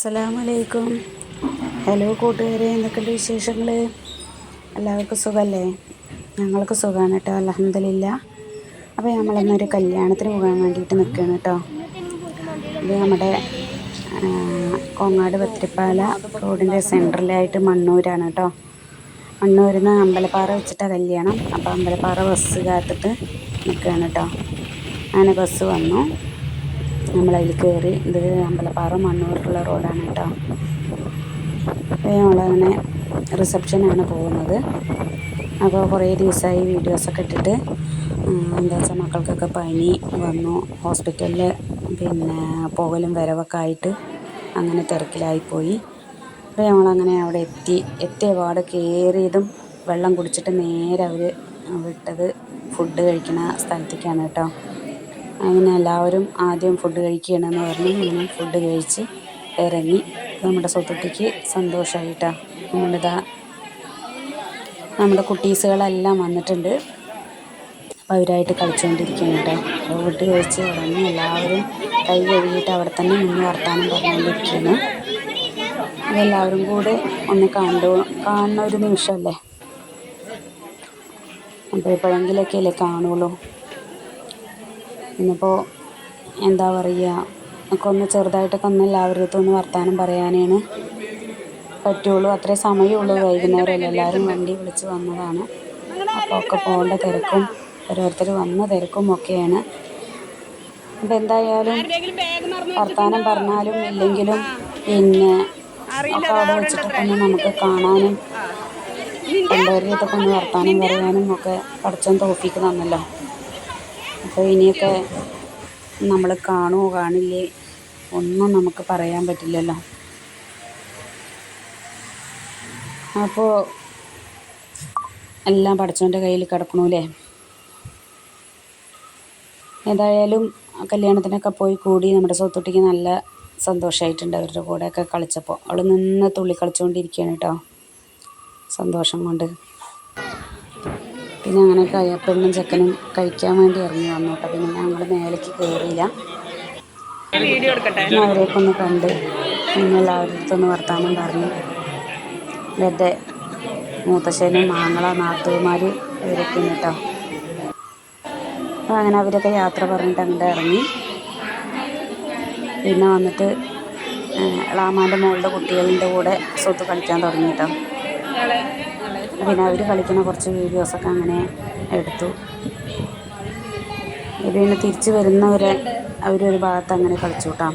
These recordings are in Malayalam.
അസ്സലാമലൈക്കും. ഹലോ കൂട്ടുകാരെ, എന്തൊക്കെയുണ്ട് വിശേഷങ്ങൾ? എല്ലാവർക്കും സുഖമല്ലേ? ഞങ്ങൾക്ക് സുഖമാണ് കേട്ടോ, അൽഹംദുലില്ലാ. അപ്പോൾ നമ്മളിന്നൊരു കല്യാണത്തിന് പോകാൻ വേണ്ടിയിട്ട് നിൽക്കുകയാണ് കേട്ടോ. ഇത് നമ്മുടെ കോങ്ങാട് പത്തിരിപ്പാല റോഡിൻ്റെ സെൻറ്ററിലായിട്ട് മണ്ണൂരാണ് കേട്ടോ. മണ്ണൂരിൽ നിന്ന് അമ്പലപ്പാറ വെച്ചിട്ടാണ് കല്യാണം. അപ്പോൾ അമ്പലപ്പാറ ബസ് കാത്തിട്ട് നിൽക്കുകയാണ് കേട്ടോ. അങ്ങനെ ബസ് വന്നു, നമ്മളതിൽ കയറി. ഇത് അമ്പലപ്പാറ മണ്ണൂരുള്ള റോഡാണ് കേട്ടോ. നമ്മളങ്ങനെ റിസപ്ഷനാണ് പോകുന്നത്. അപ്പോൾ കുറേ ദിവസമായി വീഡിയോസൊക്കെ ഇട്ടിട്ട്, എന്താ വെച്ചാൽ മക്കൾക്കൊക്കെ പനി വന്നു, ഹോസ്പിറ്റലിൽ പിന്നെ പോകലും വരവൊക്കെ ആയിട്ട് അങ്ങനെ തിരക്കിലായിപ്പോയി. അപ്പോൾ ഞങ്ങളങ്ങനെ അവിടെ എത്തിയ പാട് കയറിയതും വെള്ളം കുടിച്ചിട്ട് നേരെ അവർ വിട്ടത് ഫുഡ് കഴിക്കുന്ന സ്ഥലത്തേക്കാണ് കേട്ടോ. അങ്ങനെ എല്ലാവരും ആദ്യം ഫുഡ് കഴിക്കുകയാണെന്ന് പറഞ്ഞ് അങ്ങനെ ഫുഡ് കഴിച്ച് ഇറങ്ങി. നമ്മുടെ സ്വത്തുട്ടിക്ക് സന്തോഷമായിട്ടാണ്. നമ്മുടെ കുട്ടീസുകളെല്ലാം വന്നിട്ടുണ്ട്. അപ്പോൾ അവരായിട്ട് കളിച്ചുകൊണ്ടിരിക്കുകയാണ് കേട്ടോ. അപ്പോൾ ഫുഡ് കഴിച്ച് ഇറങ്ങി എല്ലാവരും കൈ കഴുകിയിട്ട് അവിടെ തന്നെ നിന്ന് വർത്താനം പറഞ്ഞുകൊണ്ടിരിക്കുകയാണ്. അതെല്ലാവരും കൂടെ ഒന്ന് കാണുന്ന ഒരു നിമിഷമല്ലേ. അപ്പോൾ എപ്പോഴെങ്കിലൊക്കെ അല്ലേ കാണുള്ളൂ. ഇന്നിപ്പോൾ എന്താ പറയുക, നമുക്ക് ഒന്ന് ചെറുതായിട്ടൊക്കെ ഒന്ന് എല്ലാവരുടെ അടുത്തും ഒന്ന് വർത്താനം പറയാനാണ് പറ്റുള്ളൂ. അത്രേ സമയമുള്ളൂ. വൈകുന്നേരമല്ല, എല്ലാവരും വണ്ടി വിളിച്ച് വന്നതാണ്. അപ്പോൾ ഒക്കെ പോകേണ്ട തിരക്കും ഓരോരുത്തർ വന്ന തിരക്കും ഒക്കെയാണ്. അപ്പോൾ എന്തായാലും വർത്താനം പറഞ്ഞാലും ഇല്ലെങ്കിലും പിന്നെ ഒക്കെ അവിടെ വെച്ചിട്ടൊക്കെ ഒന്ന് നമുക്ക് കാണാനും കണ്ടവരുടെ അടുത്തൊക്കെ ഒന്ന് വർത്താനം പറയാനും ഒക്കെ പടച്ചോൻ തൗഫീക്ക് തന്നല്ലോ. അപ്പോൾ ഇനിയൊക്കെ നമ്മൾ കാണുമോ കാണില്ലേ ഒന്നും നമുക്ക് പറയാൻ പറ്റില്ലല്ലോ. അപ്പോൾ എല്ലാം പടച്ചോൻ്റെ കയ്യിൽ കിടക്കണൂല്ലേ. ഏതായാലും കല്യാണത്തിനൊക്കെ പോയി കൂടി നമ്മുടെ സ്വത്തുട്ടിക്ക് നല്ല സന്തോഷമായിട്ടുണ്ട്. അവരുടെ കൂടെയൊക്കെ കളിച്ചപ്പോൾ അവൾ നിന്ന് തുള്ളി കളിച്ചുകൊണ്ടിരിക്കുകയാണ് കേട്ടോ, സന്തോഷം കൊണ്ട്. പിന്നെ അങ്ങനെ പെണ്ണും ചെക്കനും കഴിക്കാൻ വേണ്ടി ഇറങ്ങി വന്നു കേട്ടോ. പിന്നെ ഞങ്ങൾ മേലേക്ക് കയറിയില്ല. അവരെയൊക്കെ ഒന്ന് കണ്ട് പിന്നെ എല്ലാവരുടെ അടുത്തൊന്ന് വർത്താനം പറഞ്ഞു. എൻ്റെ മൂത്തശ്ശനും ആങ്ങള നാത്തൂമാർ ഇവരൊക്കെയാണ് കേട്ടോ. അപ്പോൾ അങ്ങനെ അവരൊക്കെ യാത്ര പറഞ്ഞിട്ട് അങ്ങോട്ട് ഇറങ്ങി. പിന്നെ വന്നിട്ട് എളാമാൻ്റെ മോളുടെ കുട്ടികളുടെ കൂടെ സ്വത്ത് കളിക്കാൻ തുടങ്ങി കേട്ടോ. പിന്നെ അവർ കളിക്കുന്ന കുറച്ച് വീഡിയോസൊക്കെ അങ്ങനെ എടുത്തു. പിന്നെ തിരിച്ച് വരുന്നവരെ അവരൊരു ഭാഗത്ത് അങ്ങനെ കളിച്ചു കേട്ടോ.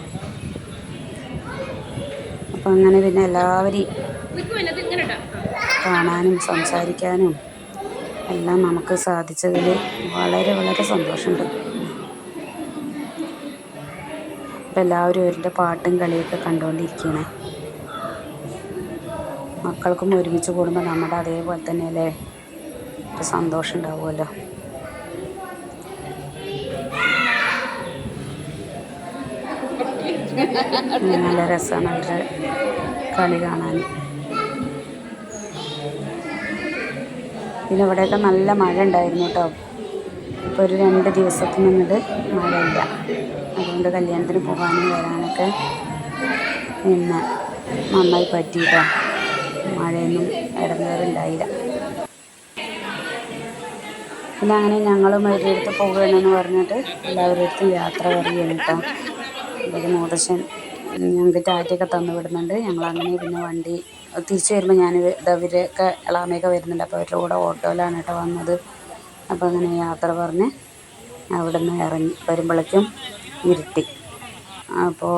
അപ്പം അങ്ങനെ പിന്നെ എല്ലാവരെയും കാണാനും സംസാരിക്കാനും എല്ലാം നമുക്ക് സാധിച്ചതിൽ വളരെ വളരെ സന്തോഷമുണ്ട്. അപ്പം എല്ലാവരും അവരുടെ പാട്ടും കളിയൊക്കെ കണ്ടുകൊണ്ടിരിക്കുകയാണ്. മക്കൾക്കും ഒരുമിച്ച് കൂടുമ്പോൾ നമ്മുടെ അതേപോലെ തന്നെയല്ലേ ഒരു സന്തോഷം ഉണ്ടാവുമല്ലോ. നല്ല രസമാണ് അവരുടെ കളി കാണാൻ. പിന്നെ ഇവിടെയൊക്കെ നല്ല മഴ ഉണ്ടായിരുന്നു കേട്ടോ. ഇപ്പോൾ ഒരു 2 ദിവസത്തിൽ നിന്നിട്ട് മഴയില്ല. അതുകൊണ്ട് കല്യാണത്തിന് പോകാനും വരാനൊക്കെ പിന്നെ നന്നായി പറ്റി കേട്ടോ. മഴയൊന്നും ഇടങ്ങേറുണ്ടായില്ല. പിന്നെ അങ്ങനെ ഞങ്ങളും അവരുടെ അടുത്ത് പോകുകയാണെന്ന് പറഞ്ഞിട്ട് എല്ലാവരുടെ അടുത്തും യാത്ര പറയുകയാണ് കേട്ടോ. ഒരു മൂത്തശ്ശൻ ഞങ്ങൾക്ക് ടാറ്റയൊക്കെ തന്നു വിടുന്നുണ്ട്. ഞങ്ങളങ്ങനെ പിന്നെ വണ്ടി തിരിച്ച് വരുമ്പോൾ അവരൊക്കെ എളാമയൊക്കെ വരുന്നുണ്ട്. അപ്പോൾ അവരുടെ കൂടെ ഓട്ടോയിലാണ് കേട്ടോ വന്നത്. അപ്പോൾ അങ്ങനെ യാത്ര പറഞ്ഞ് അവിടെ നിന്ന് ഇറങ്ങി വരുമ്പോഴേക്കും ഇരുട്ടി. അപ്പോൾ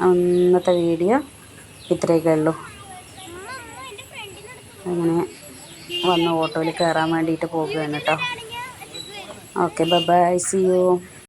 ഇന്നത്തെ വീഡിയോ ഇത്രയൊക്കെ ഉള്ളൂ. അങ്ങനെ വന്ന് ഓട്ടോയിൽ കയറാൻ വേണ്ടിയിട്ട് പോകുകയാണ് കേട്ടോ. Okay, bye bye, see U.